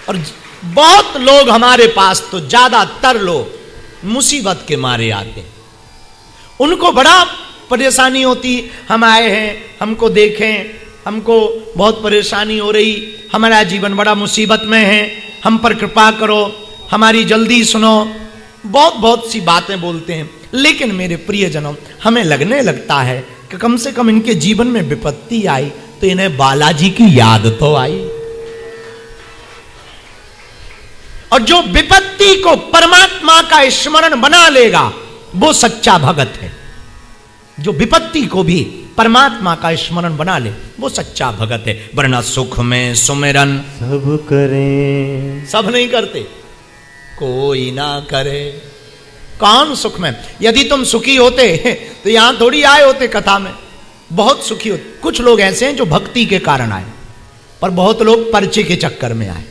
और बहुत लोग हमारे पास तो ज्यादातर लोग मुसीबत के मारे आते हैं, उनको बड़ा परेशानी होती, हम आए हैं, हमको देखें, हमको बहुत परेशानी हो रही, हमारा जीवन बड़ा मुसीबत में है, हम पर कृपा करो, हमारी जल्दी सुनो, बहुत बहुत सी बातें बोलते हैं। लेकिन मेरे प्रियजनों, हमें लगने लगता है कि कम से कम इनके जीवन में विपत्ति आई तो इन्हें बालाजी की याद तो आई। और जो विपत्ति को परमात्मा का स्मरण बना लेगा वो सच्चा भगत है। जो विपत्ति को भी परमात्मा का स्मरण बना ले वो सच्चा भगत है। वरना सुख में सुमिरन सब करें, सब नहीं करते, कोई ना करे। कौन सुख में? यदि तुम सुखी होते तो यहां थोड़ी आए होते कथा में, बहुत सुखी होते। कुछ लोग ऐसे हैं जो भक्ति के कारण आए, पर बहुत लोग पर्चे के चक्कर में आए।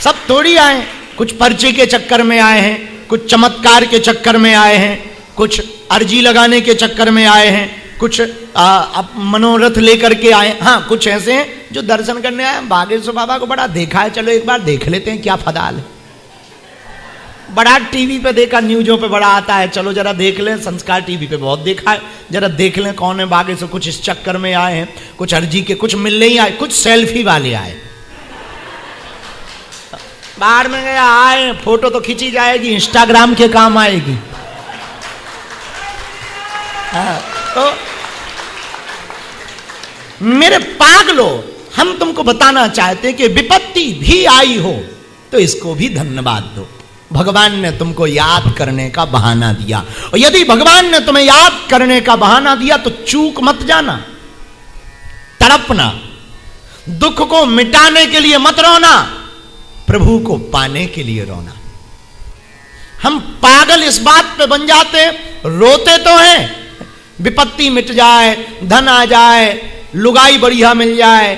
सब थोड़ी आए, कुछ पर्चे के चक्कर में आए हैं, कुछ चमत्कार के चक्कर में आए हैं, कुछ अर्जी लगाने के चक्कर में आए हैं, कुछ मनोरथ लेकर के आए। हाँ, कुछ ऐसे हैं जो दर्शन करने आए, बागेश्वर बाबा को बड़ा देखा है, चलो एक बार देख लेते हैं क्या फदाल है। बड़ा टीवी पे देखा, न्यूज़ों पे बड़ा आता है, चलो जरा देख लें। संस्कार टीवी पे बहुत देखा है, जरा देख लें कौन है बागेश्वर। कुछ इस चक्कर में आए हैं, कुछ अर्जी के, कुछ मिलने ही आए, कुछ सेल्फी वाले आए। बाहर में गया आए, फोटो तो खींची जाएगी, इंस्टाग्राम के काम आएगी। तो मेरे पागलों, हम तुमको बताना चाहते कि विपत्ति भी आई हो तो इसको भी धन्यवाद दो। भगवान ने तुमको याद करने का बहाना दिया, और यदि भगवान ने तुम्हें याद करने का बहाना दिया तो चूक मत जाना, तड़पना, दुख को मिटाने के लिए मत रोना, प्रभु को पाने के लिए रोना। हम पागल इस बात पे बन जाते, रोते तो हैं विपत्ति मिट जाए, धन आ जाए, लुगाई बढ़िया मिल जाए,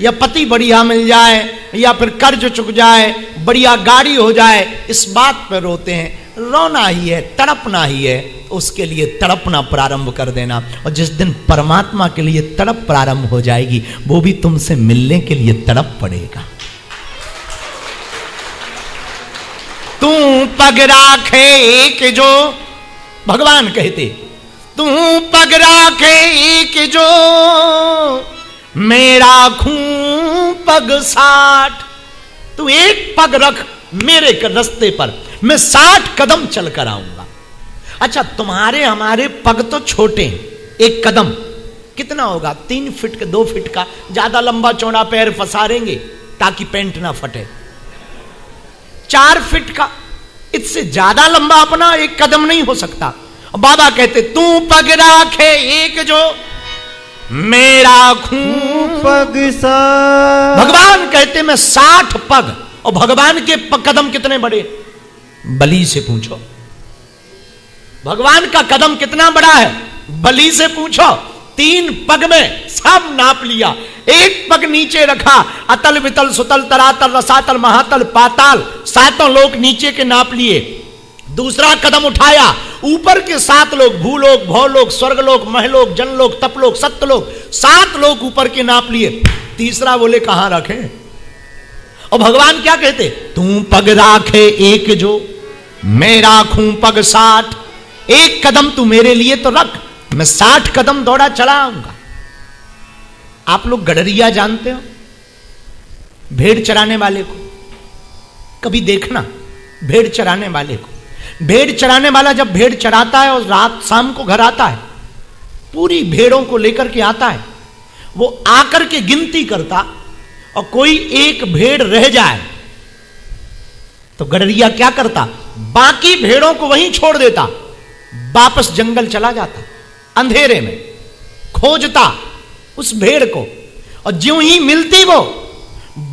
या पति बढ़िया मिल जाए, या फिर कर्ज चुक जाए, बढ़िया गाड़ी हो जाए, इस बात पे रोते हैं। रोना ही है, तड़पना ही है, उसके लिए तड़पना प्रारंभ कर देना। और जिस दिन परमात्मा के लिए तड़प प्रारंभ हो जाएगी, वो भी तुमसे मिलने के लिए तड़प पड़ेगा। तू पग राखे एक जो, भगवान कहते, तू पग राखे एक जो, मेरा खूं पग 60। तू एक पग रख मेरे रास्ते पर, मैं 60 कदम चल कर आऊंगा। अच्छा, तुम्हारे हमारे पग तो छोटे हैं, एक कदम कितना होगा? 3 फीट का, 2 फीट का, ज्यादा लंबा चौड़ा पैर फंसारेंगे ताकि पैंट ना फटे। 4 फीट का, इससे ज्यादा लंबा अपना एक कदम नहीं हो सकता। बाबा कहते, तू पग राखे एक जो, मेरा खूं पग 60। भगवान कहते मैं 60 पग। और भगवान के कदम कितने बड़े? बलि से पूछो, भगवान का कदम कितना बड़ा है, बलि से पूछो। 3 पग में सब नाप लिया, एक पग नीचे रखा, अतल वितल सुतल तरातल रसातल महातल पाताल, 7 लोक नीचे के नाप लिए। दूसरा कदम उठाया, ऊपर के 7 लोग, भूलोक, भौलोक, स्वर्गलोक, महलोक, जनलोक, तपलोक, सत्यलोक, 7 लोग ऊपर के नाप लिए। तीसरा बोले कहां रखे? और भगवान क्या कहते? तू पग राखे एक जो, मेरा खूं पग 60। एक कदम तू मेरे लिए तो रख, मैं 60 कदम दौड़ा चला आऊंगा। आप लोग गडरिया जानते हो? भेड़ चराने वाले को कभी देखना, भेड़ चराने वाले को। भेड़ चराने वाला जब भेड़ चराता है और रात शाम को घर आता है, पूरी भेड़ों को लेकर के आता है, वो आकर के गिनती करता, और कोई एक भेड़ रह जाए तो गडरिया क्या करता? बाकी भेड़ों को वहीं छोड़ देता, वापस जंगल चला जाता, अंधेरे में खोजता उस भेड़ को, और ज्यों ही मिलती वो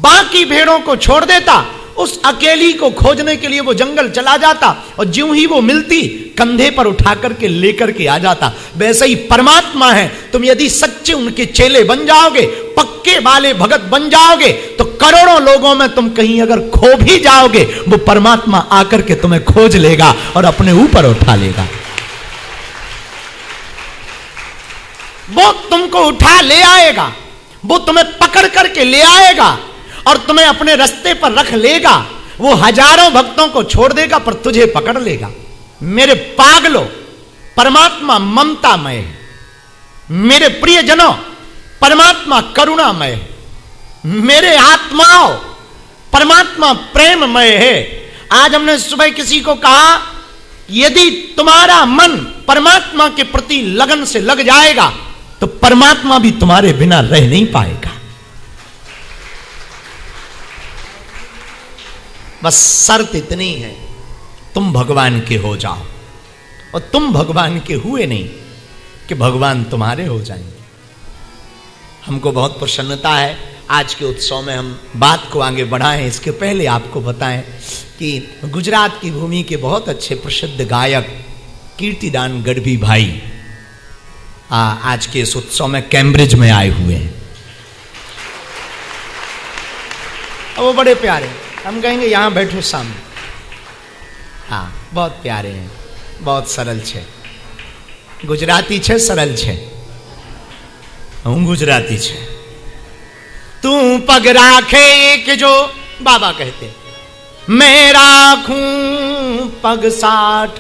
बाकी भेड़ों को छोड़ देता, उस अकेली को खोजने के लिए वो जंगल चला जाता, और ज्यों ही वो मिलती कंधे पर उठा करके लेकर के आ जाता। वैसे ही परमात्मा है, तुम यदि सच्चे उनके चेले बन जाओगे, पक्के वाले भगत बन जाओगे, तो करोड़ों लोगों में तुम कहीं अगर खो भी जाओगे, वो परमात्मा आकर के तुम्हें खोज लेगा और अपने ऊपर उठा लेगा। वो तुमको उठा ले आएगा, वो तुम्हें पकड़ करके ले आएगा और तुम्हें अपने रास्ते पर रख लेगा। वो हजारों भक्तों को छोड़ देगा पर तुझे पकड़ लेगा। मेरे पागलों, परमात्मा ममतामय है। मेरे प्रियजनों, परमात्मा करुणामय है। मेरे आत्माओं, परमात्मा प्रेममय है। आज हमने सुबह किसी को कहा, यदि तुम्हारा मन परमात्मा के प्रति लगन से लग जाएगा तो परमात्मा भी तुम्हारे बिना रह नहीं पाएगा। बस शर्त इतनी है, तुम भगवान के हो जाओ। और तुम भगवान के हुए नहीं कि भगवान तुम्हारे हो जाएंगे। हमको बहुत प्रसन्नता है, आज के उत्सव में हम बात को आगे बढ़ाएं। इसके पहले आपको बताएं कि गुजरात की भूमि के बहुत अच्छे प्रसिद्ध गायक कीर्तिदान गढ़वी भाई आज के इस उत्सव में कैम्ब्रिज में आए हुए हैं। वो बड़े प्यारे, हम कहेंगे यहां बैठो सामने। हाँ, बहुत प्यारे हैं, बहुत सरल छे। गुजराती छे, सरल छे। हूँ गुजराती छे। तू पग राखे एक जो, बाबा कहते, मैं राखूं पग 60।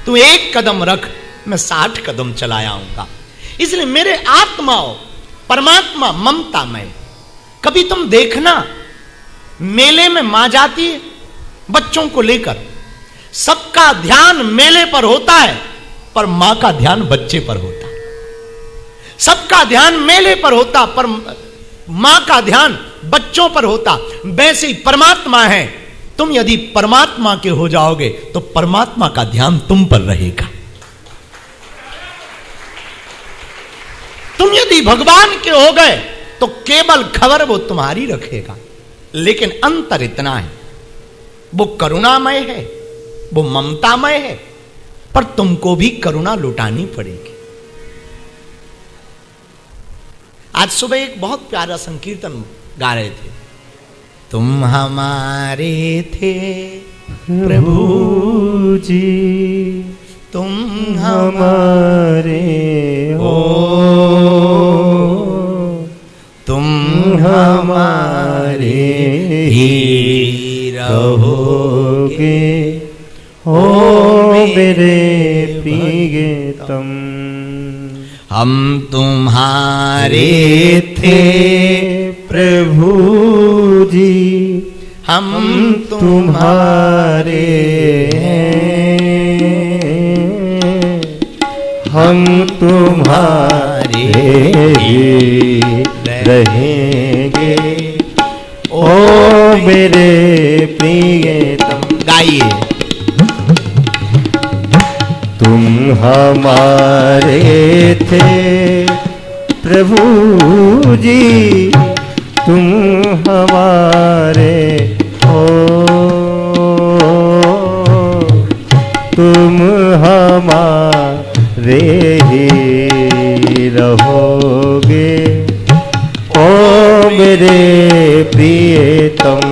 तू एक कदम रख, मैं 60 कदम चला आऊंगा। इसलिए मेरे आत्माओं, परमात्मा ममतामय। कभी तुम देखना, मेले में मां जाती है बच्चों को लेकर, सबका ध्यान मेले पर होता है पर मां का ध्यान बच्चे पर होता है। सबका ध्यान मेले पर होता पर मां का ध्यान बच्चों पर होता। वैसे ही परमात्मा है, तुम यदि परमात्मा के हो जाओगे तो परमात्मा का ध्यान तुम पर रहेगा। तुम यदि भगवान के हो गए तो केवल खबर वो तुम्हारी रखेगा। लेकिन अंतर इतना है, वो करुणामय है, वो ममतामय है, पर तुमको भी करुणा लुटानी पड़ेगी। आज सुबह एक बहुत प्यारा संकीर्तन गा रहे थे। तुम हमारे थे प्रभु जी, तुम हमारे हो, तुम हमारे ही रहोगे। ओ मेरे प्रियतम, हम तुम्हारे थे प्रभु जी, हम तुम्हारे हैं, हम तुम्हारे ही रहेंगे। ओ मेरे प्रियतम, गाइए। तुम हमारे थे प्रभु जी, तुम हमारे हो, तुम हमारे ही रहोगे। ओ मेरे प्रियतम,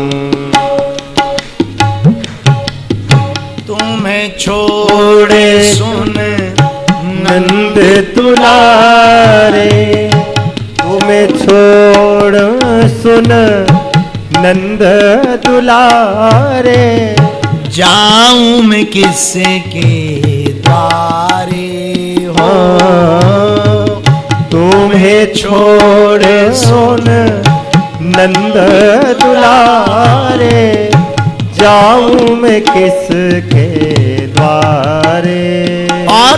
तुम्हें छोड़े सुन नंद दुलारे, तुम्हें छोड़ सुन नंद दुलारे, जाऊं मैं किसके द्वारे हो। तुम्हें छोड़ सुन नंद दुलारे, जाऊं मैं किसके द्वारे। और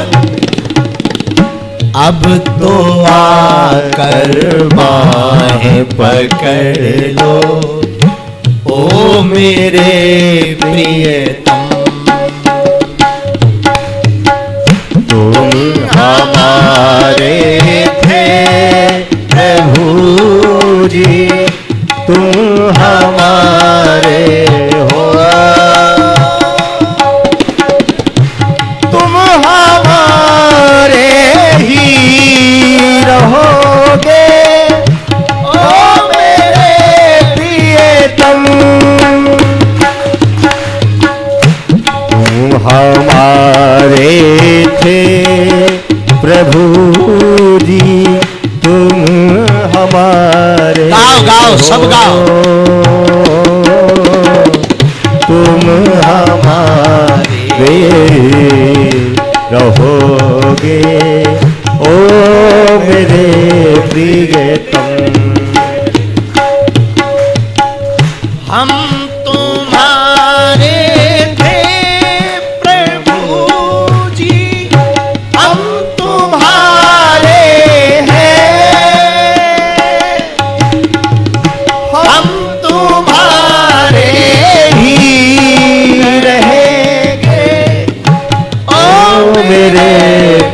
अब तो आकर बाहें पकड़ लो, ओ मेरे प्रियतम। तुम हमारे थे प्रभु जी, तुम हमारे हो, तुम हमारे ही रहोगे। ओ मेरे प्रियतम, तुम हमारे थे प्रभु जी, हमारे गाओ गाओ सब गाओ। तुम हमारे रहोगे ओ मेरे प्रियतम। हम तुम्हारे थे प्रभु जी, हम तुम्हारे हैं, हम तुम्हारे ही रहेंगे ओ मेरे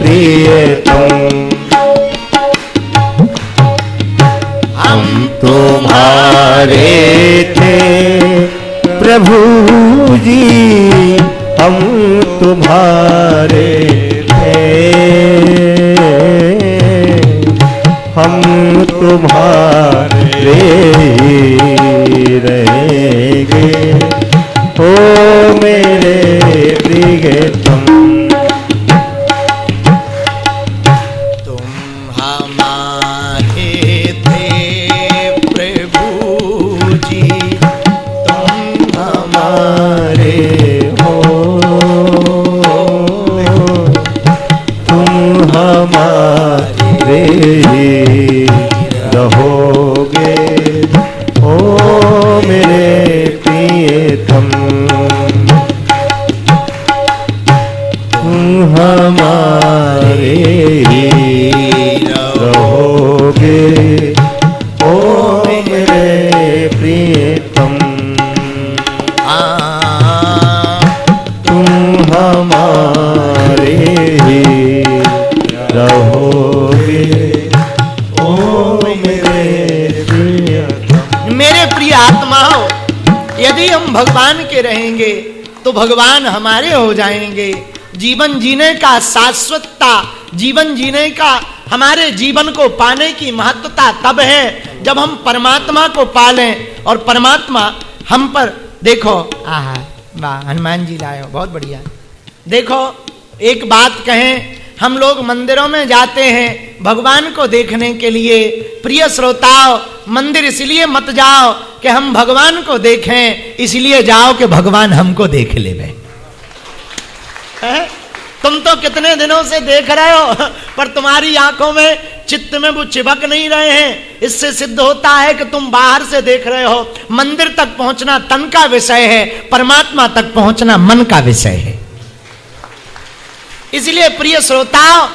प्रियतम। हम तुम्हारे थे प्रभु जी, हम तुम्हारे थे, हम तुम्हारे ही रहेंगे ओ मेरे प्रियतम। तुम हमारे थे प्रभु जी, तुम हमारे हो, तुम हमारे ही रहोगे ओ मेरे प्रियतम। तुम हमारे ही रहोगे ओ मेरे प्रियतम। तुम हमारे ही रहोगे ओ मेरे प्रियतम। मेरे प्रिय आत्माओं, यदि हम भगवान के रहेंगे तो भगवान हमारे हो जाएंगे। जीवन जीने का शाश्वतता, जीवन जीने का, हमारे जीवन को पाने की महत्वता तब है जब हम परमात्मा को पालें और परमात्मा हम पर। देखो आहा वाह, हनुमान जी लाए हो, बहुत बढ़िया। देखो एक बात कहें, हम लोग मंदिरों में जाते हैं भगवान को देखने के लिए। प्रिय श्रोताओं, मंदिर इसलिए मत जाओ कि हम भगवान को देखें, इसलिए जाओ कि भगवान हमको देख ले। तुम तो कितने दिनों से देख रहे हो पर तुम्हारी आंखों में, चित्त में वो चिपक नहीं रहे हैं। इससे सिद्ध होता है कि तुम बाहर से देख रहे हो। मंदिर तक पहुंचना तन का विषय है, परमात्मा तक पहुंचना मन का विषय है। इसलिए प्रिय श्रोताओं,